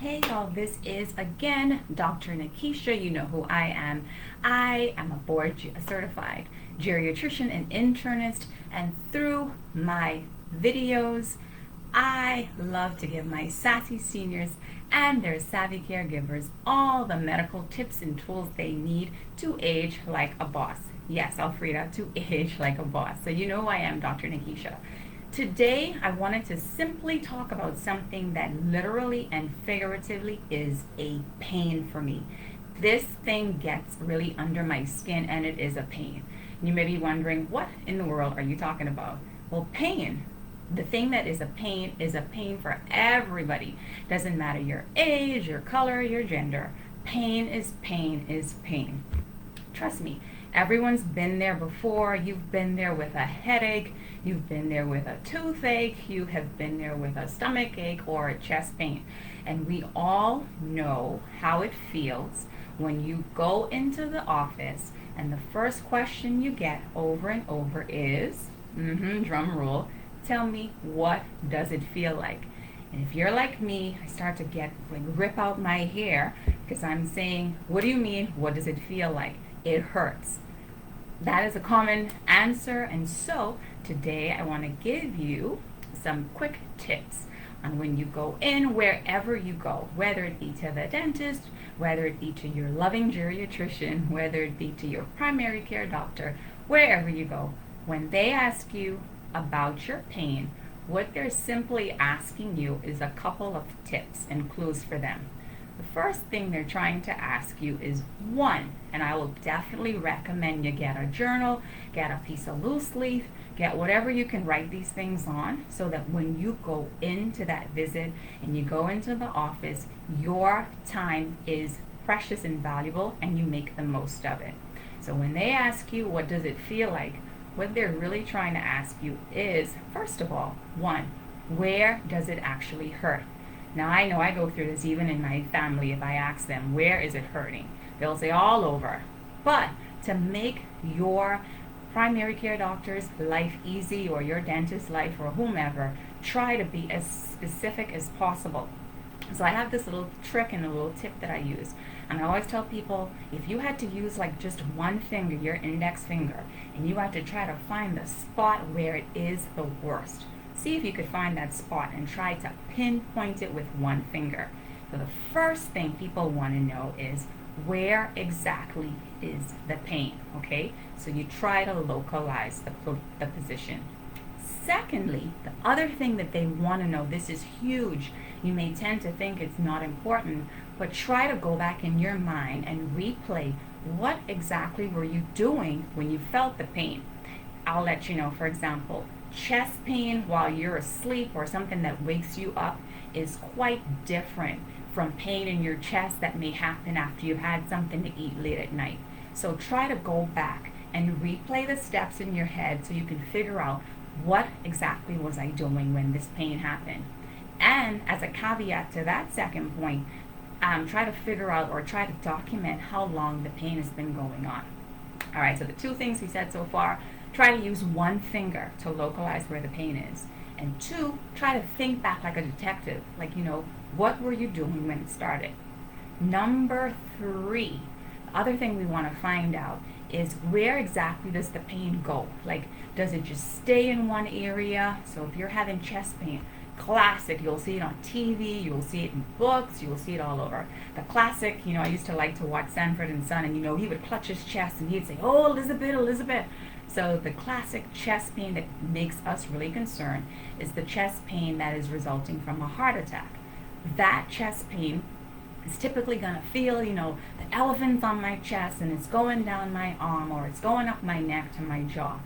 Hey y'all, this is again Dr. Nikisha. You know who I am. I am a certified geriatrician and internist, and through my videos, I love to give my sassy seniors and their savvy caregivers all the medical tips and tools they need to age like a boss. Yes, Alfreda, to age like a boss. So you know who I am, Dr. Nikisha. Today, I wanted to simply talk about something that literally and figuratively is a pain for me. This thing gets really under my skin and it is a pain. You may be wondering, what in the world are you talking about? Well, pain. The thing that is a pain for everybody. Doesn't matter your age, your color, your gender. Pain is pain is pain. Trust me, everyone's been there before. You've been there with a headache, you've been there with a toothache, you have been there with a stomach ache or a chest pain. And we all know how it feels when you go into the office and the first question you get over and over is, drum roll, tell me, what does it feel like? And if you're like me, I start to rip out my hair because I'm saying, what do you mean? What does it feel like? It hurts. That is a common answer, and so today I want to give you some quick tips on when you go in, wherever you go, whether it be to the dentist, whether it be to your loving geriatrician, whether it be to your primary care doctor, wherever you go, when they ask you about your pain, what they're simply asking you is a couple of tips and clues for them. The first thing they're trying to ask you is one, and I will definitely recommend you get a journal, get a piece of loose leaf, get whatever you can write these things on so that when you go into that visit and you go into the office, your time is precious and valuable and you make the most of it. So when they ask you what does it feel like, what they're really trying to ask you is, first of all, one, where does it actually hurt? Now, I know I go through this even in my family. If I ask them, where is it hurting? They'll say all over. But to make your primary care doctor's life easy, or your dentist's life, or whomever, try to be as specific as possible. So I have this little trick and a little tip that I use. And I always tell people, if you had to use like just one finger, your index finger, and you had to try to find the spot where it is the worst, see if you could find that spot and try to pinpoint it with one finger. So the first thing people want to know is, where exactly is the pain, okay? So you try to localize the position. Secondly, the other thing that they want to know, this is huge. You may tend to think it's not important, but try to go back in your mind and replay what exactly were you doing when you felt the pain. I'll let you know, for example, chest pain while you're asleep or something that wakes you up is quite different from pain in your chest that may happen after you've had something to eat late at night. So try to go back and replay the steps in your head so you can figure out, what exactly was I doing when this pain happened. And as a caveat to that second point, try to figure out or try to document how long the pain has been going on. All right, so the two things we said so far: try to use one finger to localize where the pain is. And two, try to think back like a detective. Like, what were you doing when it started? Number three, the other thing we want to find out is, where exactly does the pain go? Like, does it just stay in one area? So if you're having chest pain, classic, you'll see it on TV, you'll see it in books, you'll see it all over. The classic, I used to like to watch Sanford and Son, and he would clutch his chest and he'd say, "Oh, Elizabeth, Elizabeth." So the classic chest pain that makes us really concerned is the chest pain that is resulting from a heart attack. That chest pain is typically going to feel, the elephant's on my chest and it's going down my arm, or it's going up my neck to my jaw.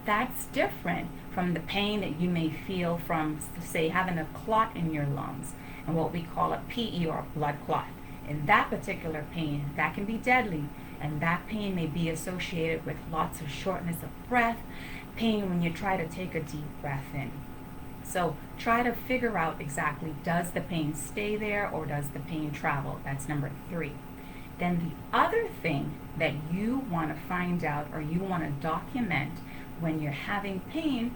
That's different from the pain that you may feel from, say, having a clot in your lungs, and what we call a PE, or a blood clot. In that particular pain, that can be deadly, and that pain may be associated with lots of shortness of breath, pain when you try to take a deep breath in. So try to figure out exactly, does the pain stay there or does the pain travel? That's number three. Then the other thing that you want to find out, or you want to document when you're having pain,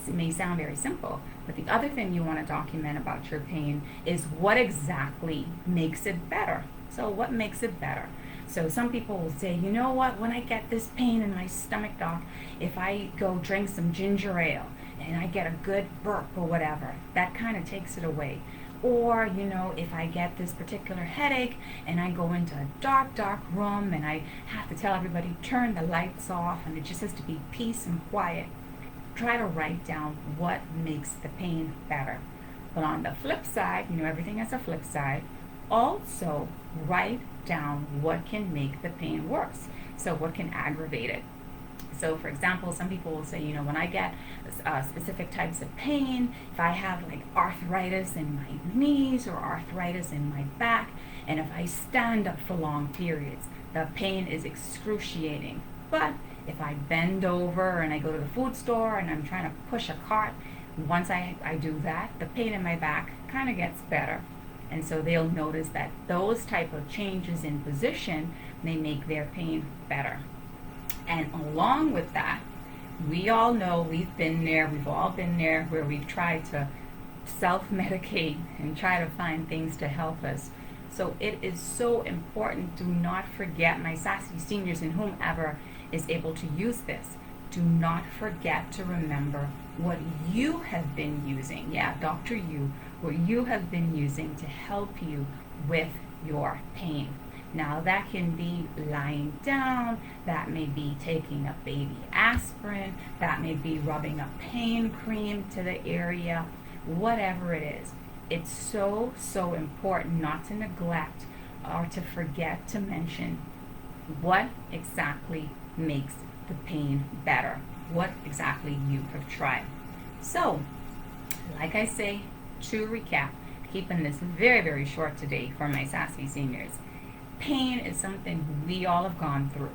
It may sound very simple, but the other thing you want to document about your pain is what exactly makes it better. So what makes it better? So some people will say, you know what, when I get this pain in my stomach, doc, if I go drink some ginger ale and I get a good burp or whatever, that kind of takes it away. Or, if I get this particular headache and I go into a dark, dark room and I have to tell everybody, turn the lights off, and it just has to be peace and quiet, try to write down what makes the pain better. But on the flip side, everything has a flip side, also write down what can make the pain worse. So what can aggravate it. So for example, some people will say, when I get specific types of pain, if I have like arthritis in my knees or arthritis in my back, and if I stand up for long periods, the pain is excruciating. But if I bend over and I go to the food store and I'm trying to push a cart, once I do that, the pain in my back kind of gets better. And so they'll notice that those type of changes in position may make their pain better. And along with that, we all know, we've all been there, where we've tried to self-medicate and try to find things to help us. So it is so important. Do not forget, my sassy seniors and whomever is able to use this, do not forget to remember what you have been using. Yeah, Dr. You, what you have been using to help you with your pain. Now that can be lying down, that may be taking a baby aspirin, that may be rubbing a pain cream to the area, whatever it is. It's so, so important not to neglect or to forget to mention what exactly makes the pain better, what exactly you have tried. So, like I say, to recap, keeping this very, very short today for my sassy seniors, pain is something we all have gone through.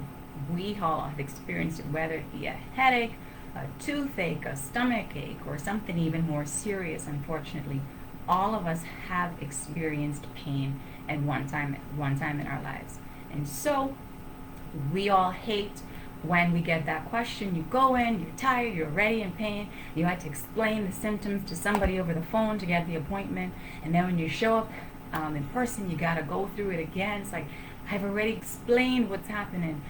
We all have experienced it, whether it be a headache, a toothache, a stomach ache, or something even more serious. Unfortunately, all of us have experienced pain at one time in our lives. And so we all hate when we get that question. You go in, you're tired, you're already in pain, you had to explain the symptoms to somebody over the phone to get the appointment, and then when you show up in person, you got to go through it again. It's like, I've already explained what's happening.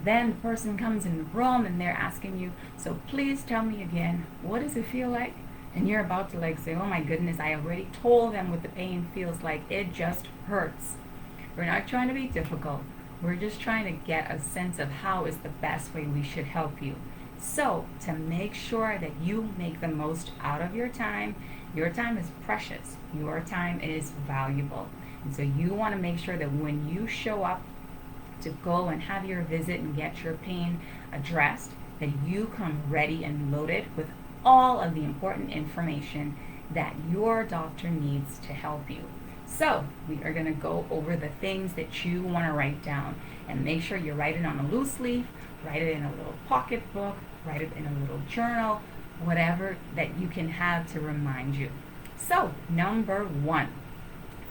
Then the person comes in the room and they're asking you, so please tell me again, what does it feel like? And you're about to say, oh my goodness, I already told them what the pain feels like. It just hurts. We're not trying to be difficult. We're just trying to get a sense of how is the best way we should help you. So to make sure that you make the most out of your time is precious. Your time is valuable. And so you want to make sure that when you show up to go and have your visit and get your pain addressed, that you come ready and loaded with all of the important information that your doctor needs to help you. So we are going to go over the things that you want to write down, and make sure you write it on a loose leaf, write it in a little pocket book, write it in a little journal, whatever that you can have to remind you. So number one,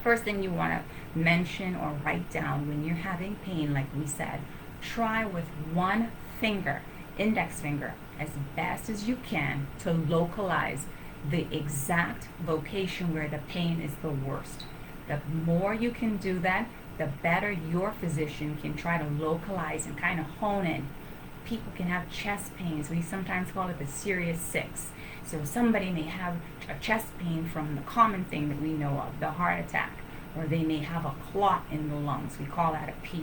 first thing you want to mention or write down when you're having pain, like we said, try with one finger, index finger, as best as you can to localize the exact location where the pain is the worst. The more you can do that, the better your physician can try to localize and kind of hone in. People can have chest pains. We sometimes call it the serious 6. So somebody may have a chest pain from the common thing that we know of, the heart attack, or they may have a clot in the lungs. We call that a PE.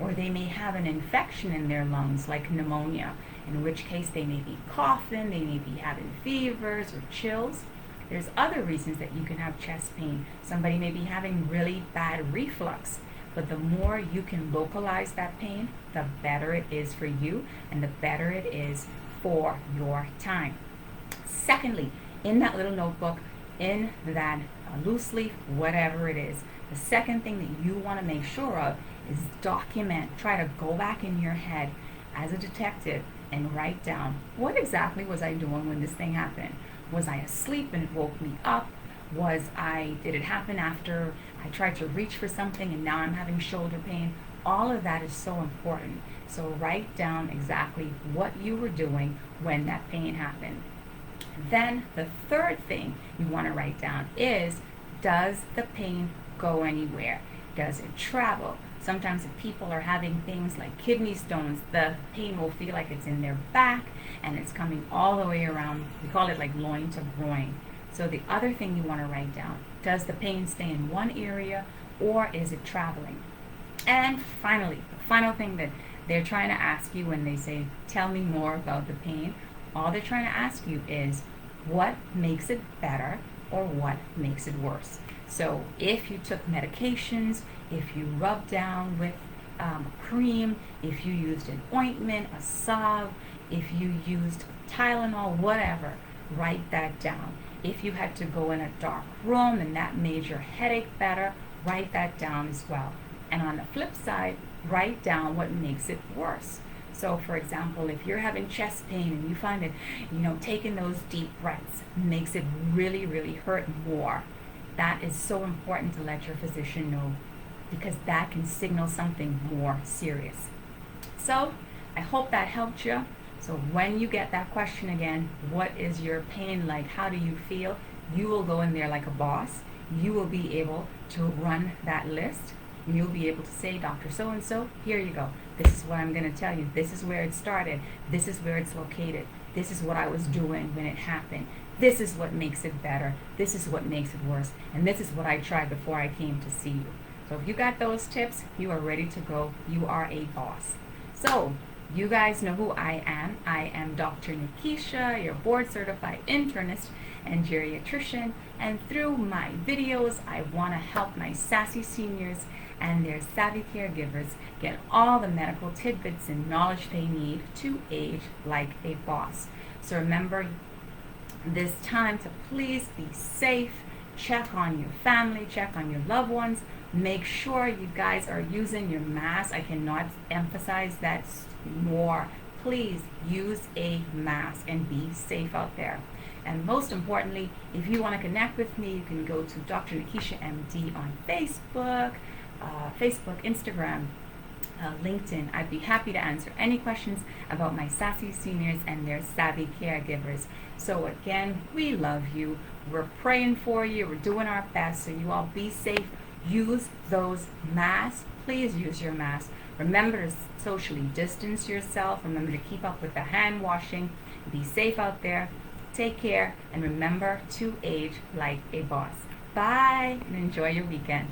Or they may have an infection in their lungs like pneumonia, in which case they may be coughing, they may be having fevers or chills. There's other reasons that you can have chest pain. Somebody may be having really bad reflux. But the more you can localize that pain, the better it is for you and the better it is for your time. Secondly, in that little notebook, in that loose leaf, whatever it is, the second thing that you want to make sure of is document. Try to go back in your head as a detective and write down, what exactly was I doing when this thing happened? Was I asleep and it woke me up? Did it happen after I tried to reach for something and now I'm having shoulder pain? All of that is so important. So write down exactly what you were doing when that pain happened. Then the third thing you want to write down is, does the pain go anywhere? Does it travel? Sometimes if people are having things like kidney stones, the pain will feel like it's in their back and it's coming all the way around. We call it like loin to groin. So the other thing you want to write down, does the pain stay in one area or is it traveling? And finally, the final thing that they're trying to ask you when they say, tell me more about the pain, all they're trying to ask you is, what makes it better or what makes it worse? So if you took medications, if you rubbed down with cream, if you used an ointment, a salve, if you used Tylenol, whatever, write that down. If you had to go in a dark room and that made your headache better, write that down as well. And on the flip side, write down what makes it worse. So for example, if you're having chest pain and you find that, taking those deep breaths makes it really, really hurt more, that is so important to let your physician know, because that can signal something more serious. So I hope that helped you. So when you get that question again, what is your pain like? How do you feel? You will go in there like a boss. You will be able to run that list. You'll be able to say, Dr. So-and-so, here you go. This is what I'm going to tell you. This is where it started. This is where it's located. This is what I was doing when it happened. This is what makes it better. This is what makes it worse. And this is what I tried before I came to see you. So if you got those tips, you are ready to go. You are a boss. So you guys know who I am. I am Dr. Nikisha, your board certified internist and geriatrician. And through my videos, I want to help my sassy seniors and their savvy caregivers get all the medical tidbits and knowledge they need to age like a boss. So remember this time to please be safe. Check on your family, check on your loved ones. Make sure you guys are using your mask. I cannot emphasize that more. Please use a mask and be safe out there. And most importantly, if you want to connect with me, you can go to Dr. Nikisha MD on Facebook, Instagram, LinkedIn. I'd be happy to answer any questions about my sassy seniors and their savvy caregivers. So again, we love you. We're praying for you. We're doing our best. So you all be safe. Use those masks. Please use your mask. Remember to socially distance yourself. Remember to keep up with the hand washing. Be safe out there. Take care. And remember to age like a boss. Bye and enjoy your weekend.